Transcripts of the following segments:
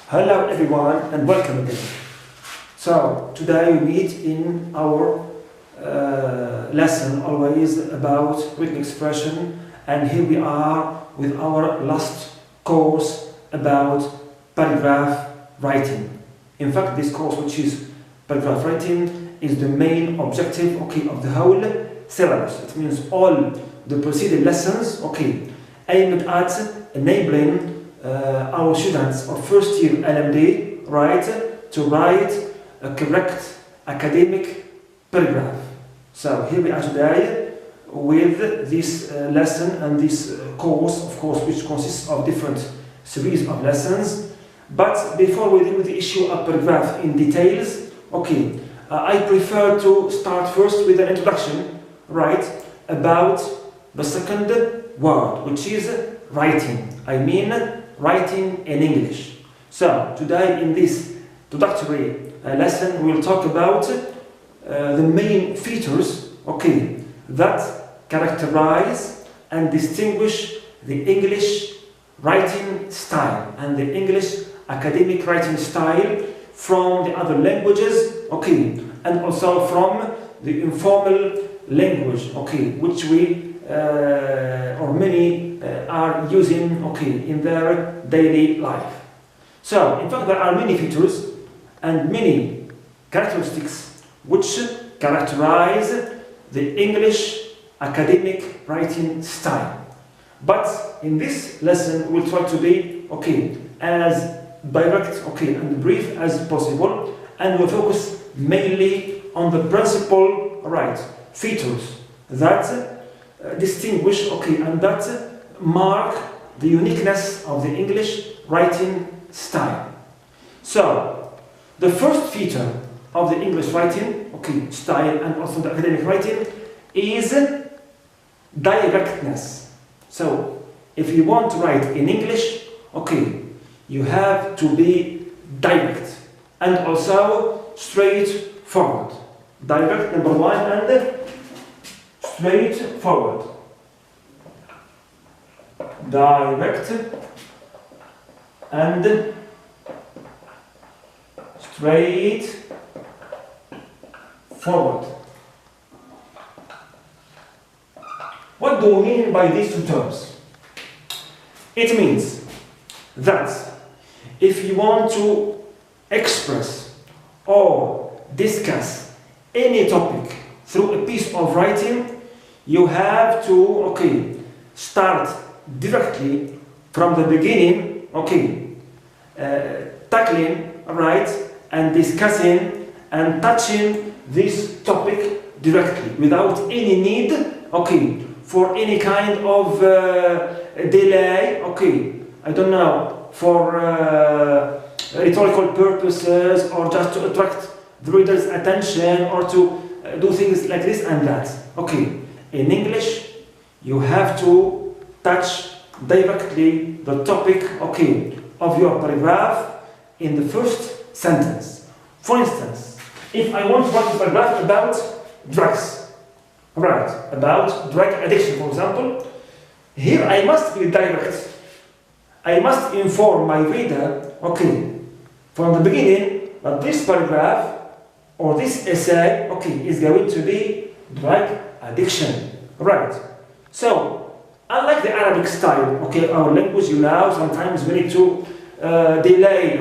Hello everyone and welcome again. So today we meet in our lesson always about written expression, and here we are with our last course about paragraph writing. In fact, this course, which is paragraph writing, is the main objective of the whole syllabus. It means all the preceding lessons aimed at enabling our students of first year LMD to write a correct academic paragraph. So here we are today with this lesson and this course, of course, which consists of different series of lessons. But before we deal with the issue of paragraph in details, I prefer to start first with an introduction, about the second word, which is writing. I mean writing in English. So today in this introductory lesson we will talk about the main features that characterize and distinguish the English writing style and the English academic writing style from the other languages, and also from the informal language, which we or many are using in their daily life. So in fact there are many features and many characteristics which characterize the English academic writing style. But in this lesson we'll try to be as direct and brief as possible, and we'll focus mainly on the principal features that distinguish and that mark the uniqueness of the English writing style. So the first feature of the English writing style and also the academic writing is directness. So if you want to write in English, you have to be direct and also straightforward. Direct, number one, and straightforward. Direct and straightforward. What do we mean by these two terms? It means that if you want to express or discuss any topic through a piece of writing, you have to start directly from the beginning, tackling and discussing and touching this topic directly without any need for any kind of delay, I don't know, for rhetorical purposes or just to attract the reader's attention or to do things like this and that. In English you have to touch directly the topic of your paragraph in the first sentence. For instance, if I want to write a paragraph about drugs, about drug addiction, for example, here I must be direct. I must inform my reader from the beginning that this paragraph or this essay is going to be drug addiction. So unlike the Arabic style, our language, sometimes we need to delay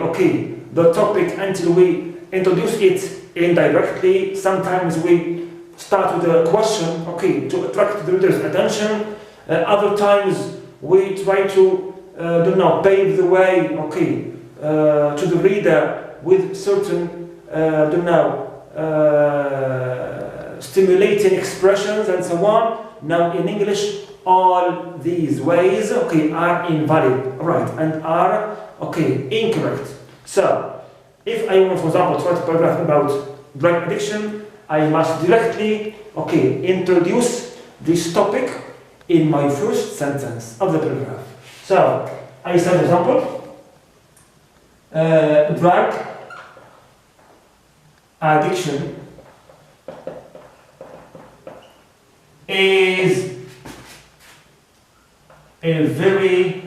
the topic until we introduce it indirectly. Sometimes we start with a question to attract the reader's attention. Other times we try to pave the way to the reader with certain stimulating expressions and so on. Now in English all these ways are invalid and are incorrect. So if I want, for example, to write a paragraph about drug addiction, I must directly introduce this topic in my first sentence of the paragraph. So I say, for example, drug addiction is a very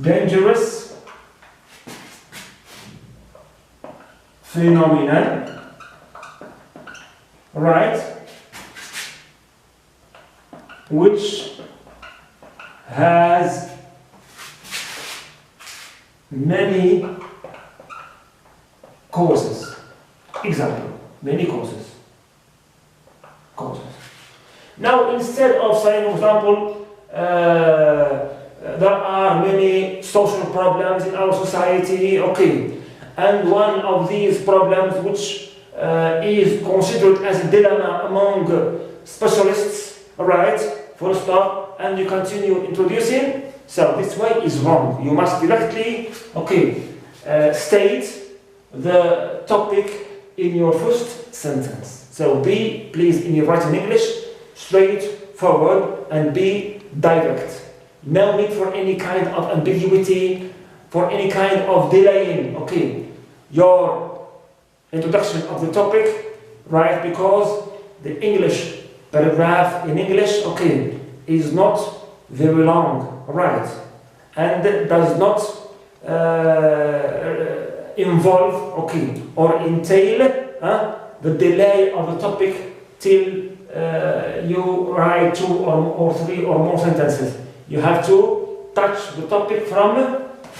dangerous phenomenon, right, which has many causes. Example, many causes. Now, instead of saying, for example, there are many social problems in our society, okay, and one of these problems which is considered as a dilemma among specialists, right, full stop, and you continue introducing, so this way is wrong. You must directly, okay, state the topic in your first sentence. So be, please, in your writing English, straightforward and be direct. No need for any kind of ambiguity, for any kind of delaying, okay, your introduction of the topic, right, because the English paragraph in English, okay, is not very long, right, and does not involve, okay, or entail the delay of the topic till you write 2 or 3 or more sentences. You have to touch the topic from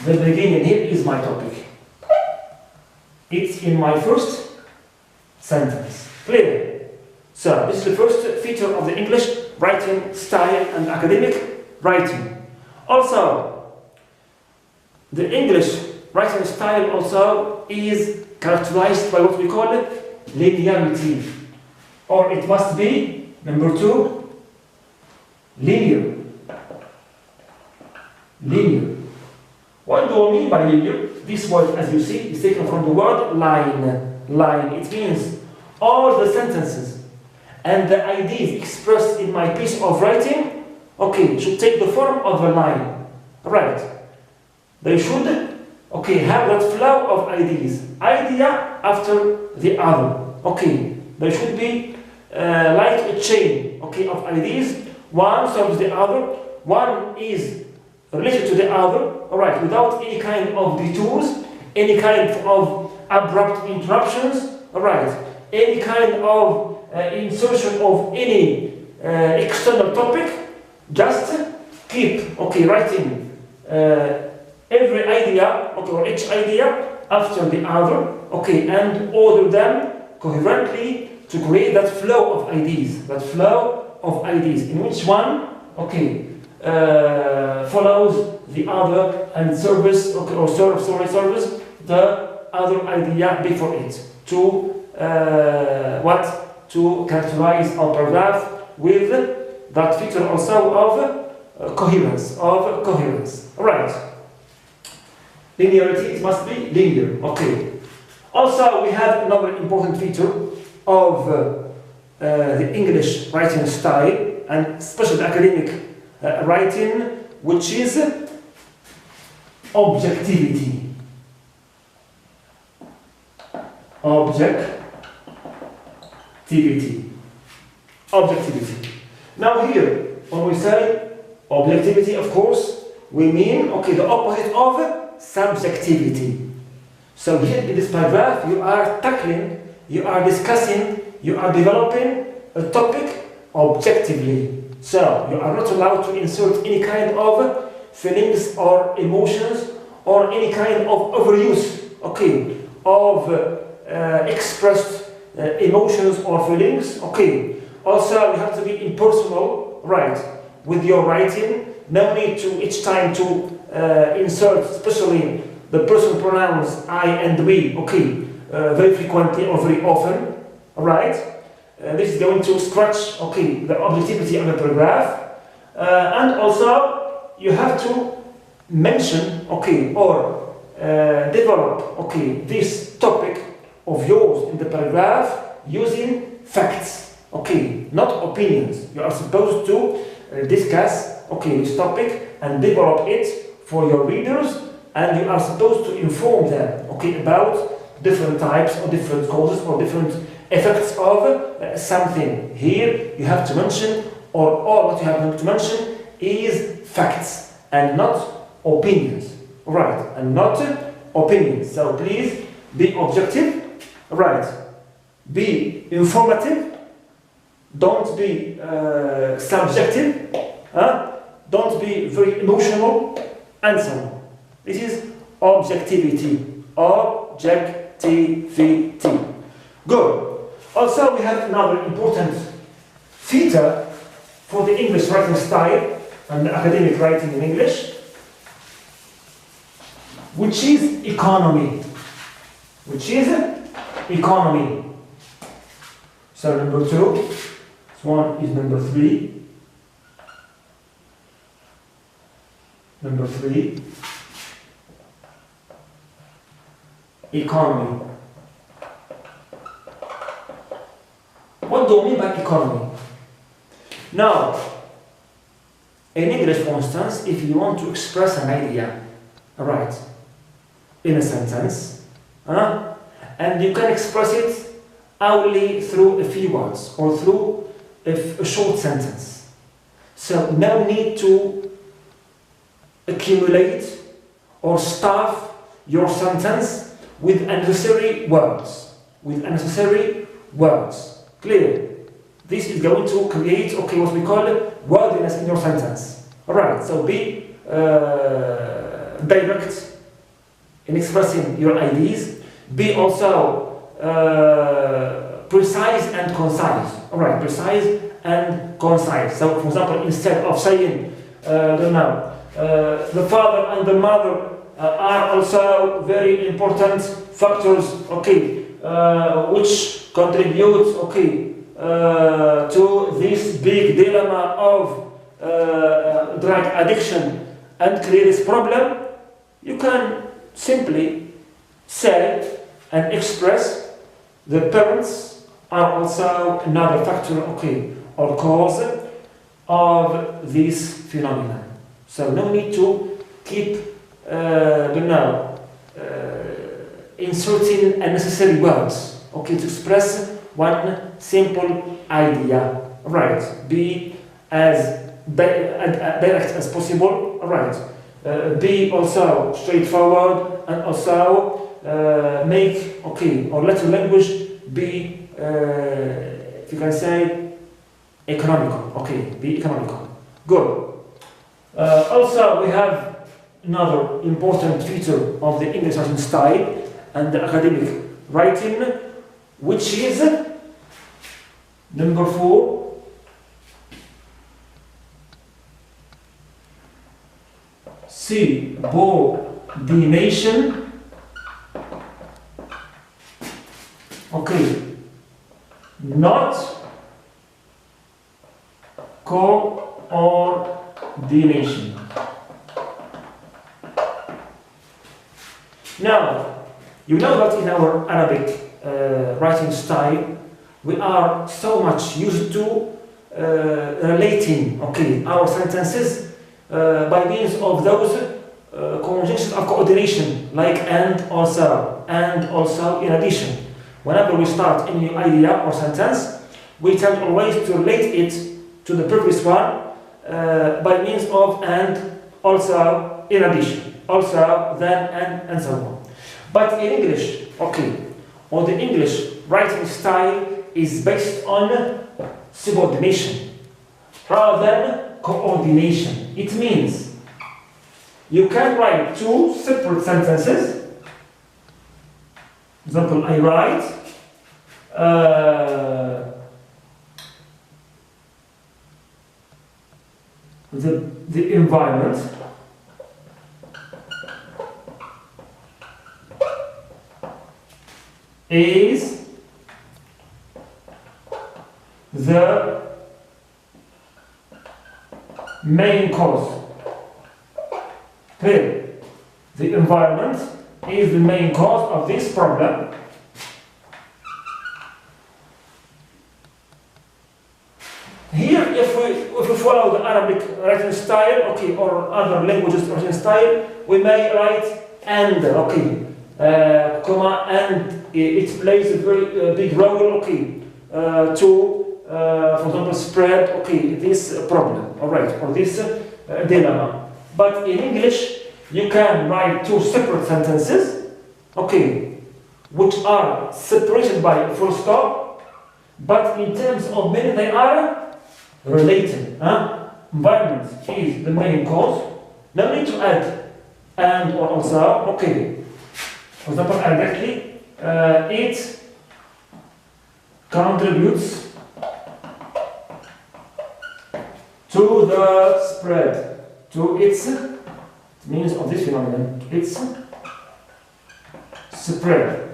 the beginning. Here is my topic. It's in my first sentence. Clear? So, this is the first feature of the English writing style and academic writing. Also, the English writing style also is characterized by what we call linearity. Or it must be, number 2, linear. Linear. What do I mean by linear? This word, as you see, is taken from the word line. Line. It means all the sentences and the ideas expressed in my piece of writing, okay, should take the form of a line. Right. They should, okay, have that flow of ideas. Idea after the other. Okay. They should be like a chain, okay, of ideas. One serves the other. One is related to the other, alright, without any kind of detours, any kind of abrupt interruptions, alright, any kind of insertion of any external topic. Just keep, okay, writing every idea, okay, or each idea after the other, okay, and order them coherently to create that flow of ideas, in which one, okay, follows the other and serves, okay, or serves the other idea before it to to characterize our paragraph with that feature also of coherence. Right. Linearity, it must be linear. Okay. Also, we have another important feature of the English writing style, and especially academic writing, which is objectivity. Objectivity. Now here, when we say objectivity, of course, we mean, okay, the opposite of subjectivity. So here in this paragraph, you are tackling, you are discussing, you are developing a topic objectively. So you are not allowed to insert any kind of feelings or emotions or any kind of overuse, okay, of expressed emotions or feelings, okay. Also, you have to be impersonal, right, with your writing. No need to each time to insert, especially the personal pronouns I and we, okay, very frequently or very often, right? This is going to scratch, okay, the objectivity of the paragraph. And also, you have to mention, okay, or develop, okay, this topic of yours in the paragraph using facts, okay, not opinions. You are supposed to discuss, okay, this topic and develop it for your readers, and you are supposed to inform them, okay, about different types or different causes or different effects of something. Here you have to mention, or all what you have to mention is facts and not opinions, right, and not opinions. So please be objective, right, be informative, don't be subjective, don't be very emotional, and so on. This is objectivity. Objectivity. Good. Also, we have another important feature for the English writing style and the academic writing in English, which is economy. Which is economy. So number 2, this one is number 3. Number 3, economy. What do we mean by economy? Now, in English, for instance, if you want to express an idea, right, in a sentence, and you can express it only through a few words or through a short sentence. So no need to accumulate or stuff your sentence with unnecessary words. Clear? This is going to create, what we call wordiness in your sentence. Alright, so be direct in expressing your ideas. Be also precise and concise. Alright, precise and concise. So, for example, instead of saying, the father and the mother are also very important factors, which contribute, to this big dilemma of drug addiction and create this problem. You can simply say and express the parents are also another factor, or cause of this phenomenon. So no need to keep, inserting unnecessary words, to express one simple idea. Right? Be as direct as possible. Right? Be also straightforward, and also make or let your language be, if you can say, economical. Be economical. Good. Also, we have another important feature of the English writing style and the academic writing, which is number 4, subordination. Not coordination. Now, you know that in our Arabic writing style, we are so much used to relating, our sentences by means of those conjunctions of coordination, like and also, in addition. Whenever we start a new idea or sentence, we tend always to relate it to the previous one by means of and, also, in addition, also, then, and so on. But in English, or the English writing style is based on subordination rather than coordination. It means you can write 2 separate sentences. For example, I write the environment is the main cause. Clear? The environment is the main cause of this problem. Here, if we follow the Arabic writing style, or other languages writing style, we may write and, comma, and it plays a very big role, to, for example, spread, this problem, or this dilemma. But in English, you can write two separate sentences, okay, which are separated by a full stop, but in terms of meaning they are related. Environment is the main cause. No need to add and or also, okay. For example, directly, it contributes to the spread, to its means of this phenomenon, its spread.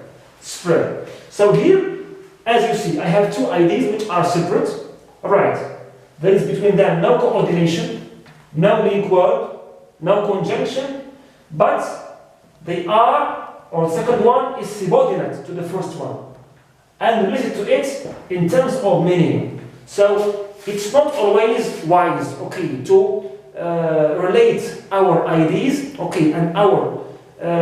So here, as you see, I have two ideas which are separate. Alright. There is between them no coordination, no link word, no conjunction, but they are, or the second one is subordinate to the first one and related to it in terms of meaning. So it's not always wise, okay, to relate our ideas, okay, and our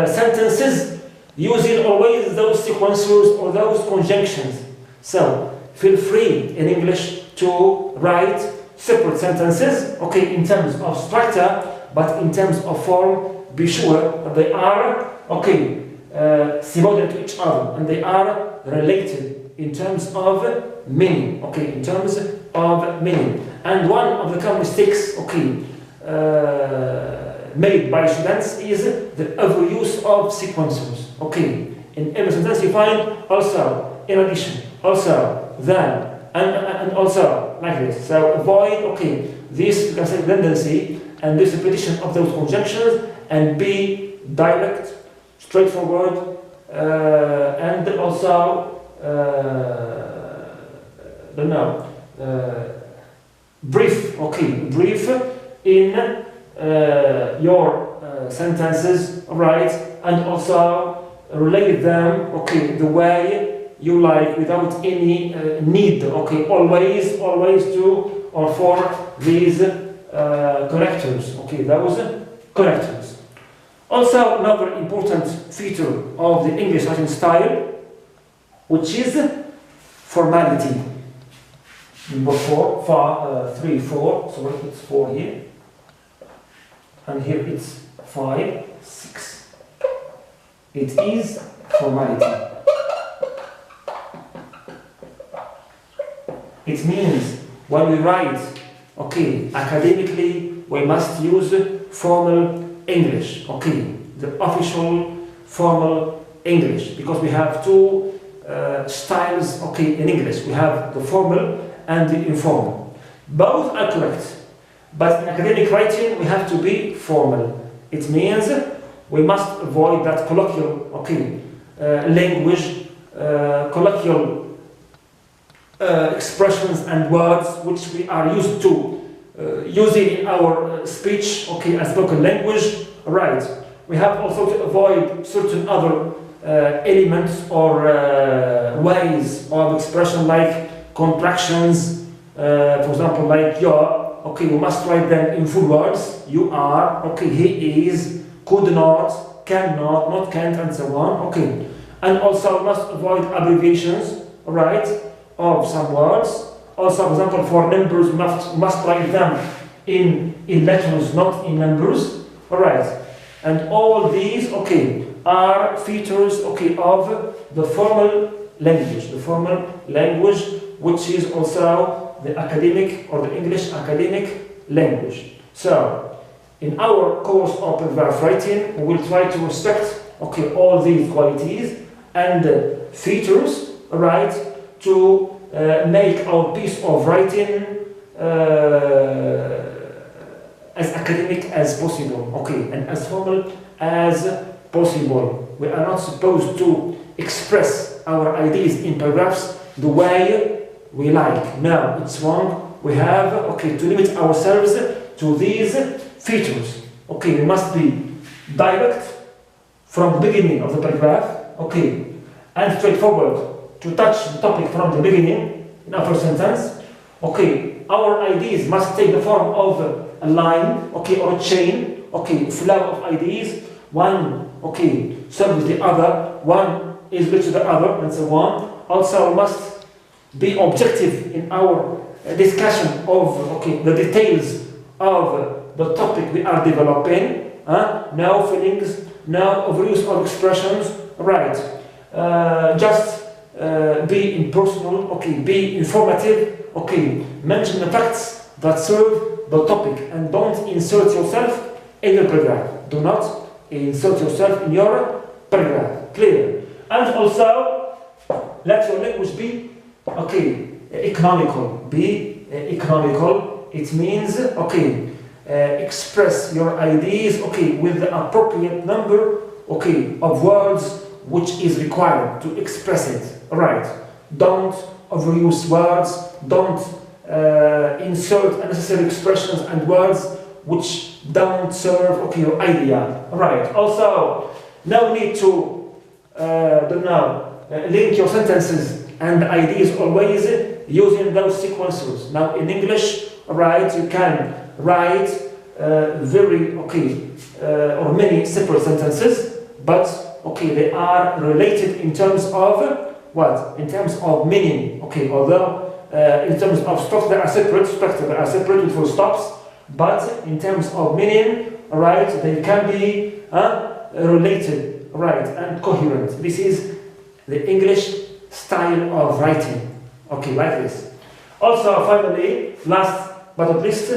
sentences using always those sequencers or those conjunctions. So feel free in English to write separate sentences, okay, in terms of structure, but in terms of form, be sure that they are, okay, subordinate to each other, and they are related in terms of meaning, okay, in terms of meaning. And one of the common mistakes, okay, made by students is the overuse of sequencers, okay. In every sentence you find also, in addition, also, then, and also like this. So avoid, okay, this, you can say, redundancy and this repetition of those conjunctions, and be direct, straightforward, and also brief, okay, brief in your sentences, right, and also relate them, okay, the way you like, without any need, okay, always to or for these connectors, okay, those connectors. Also, another important feature of the English writing style, which is formality. Number 3, 4, so it's 4 here, and here it's 5, 6. It is formality. It means when we write, okay, academically, we must use formal English, okay, the official formal English, because we have two styles, okay, in English. We have the formal and the informal. Both are correct, but in academic writing, we have to be formal. It means we must avoid that colloquial, okay, language, colloquial expressions and words which we are used to using in our speech, okay, as spoken language, right? We have also to avoid certain other elements or ways of expression, like contractions, for example, like your, okay, we must write them in full words. You are, okay, he is, could not, cannot, not can't, and so on, okay. And also we must avoid abbreviations, right, of some words. Also, for example, for numbers, we must write them in letters, not in numbers. Alright. And all these, okay, are features, okay, of the formal language. The formal language, which is also the academic or the English academic language. So, in our course of paragraph writing, we will try to respect, okay, all these qualities and features, right, to make our piece of writing as academic as possible, okay, and as formal as possible. We are not supposed to express our ideas in paragraphs the way we like. No, it's wrong. We have, okay, to limit ourselves to these features. Okay, we must be direct from the beginning of the paragraph, okay, and straightforward to touch the topic from the beginning in our first sentence. Okay, our ideas must take the form of a line, okay, or a chain, okay, flow of ideas. One, okay, serves the other, one is related to the other, and so on. Also, we must be objective in our discussion of, okay, the details of the topic we are developing. no feelings, no overuse of expressions, right? Just be impersonal, okay, be informative, okay, mention the facts that serve the topic and don't insert yourself in your paragraph. Do not insert yourself in your paragraph, clear? And also, let your language be, okay, economical, be economical. It means, okay, express your ideas, okay, with the appropriate number, okay, of words which is required to express it, right? Don't overuse words, don't insert unnecessary expressions and words which don't serve, okay, your idea, right? Also, no need to, link your sentences and ideas always using those sequences. Now, in English, right, you can write very, okay, or many separate sentences, but, okay, they are related in terms of what? In terms of meaning, okay, although in terms of stops they are separate, structure they are separate with full stops, but in terms of meaning, right, they can be related, right, and coherent. This is the English style of writing, okay, like this. Also, finally, last but not least,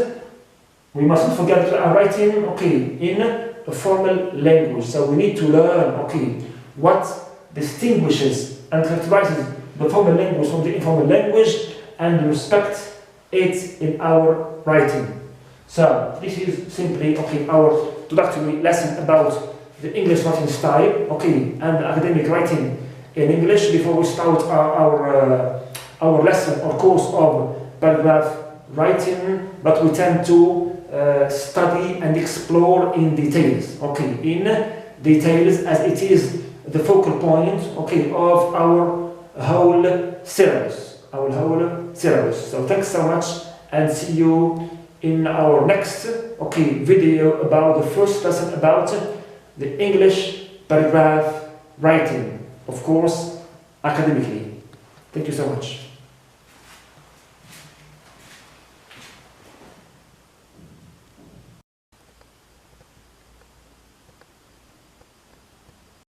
we mustn't forget that we are writing, okay, in a formal language. So we need to learn, okay, what distinguishes and characterizes the formal language from the informal language and respect it in our writing. So this is simply, okay, our introductory lesson about the English writing style, okay, and academic writing in English before we start our lesson or course of paragraph writing, but we tend to study and explore in details, okay, in details, as it is the focal point, okay, of our whole syllabus, So thanks so much, and see you in our next, okay, video about the first lesson about the English paragraph writing, of course, academically. Thank you so much.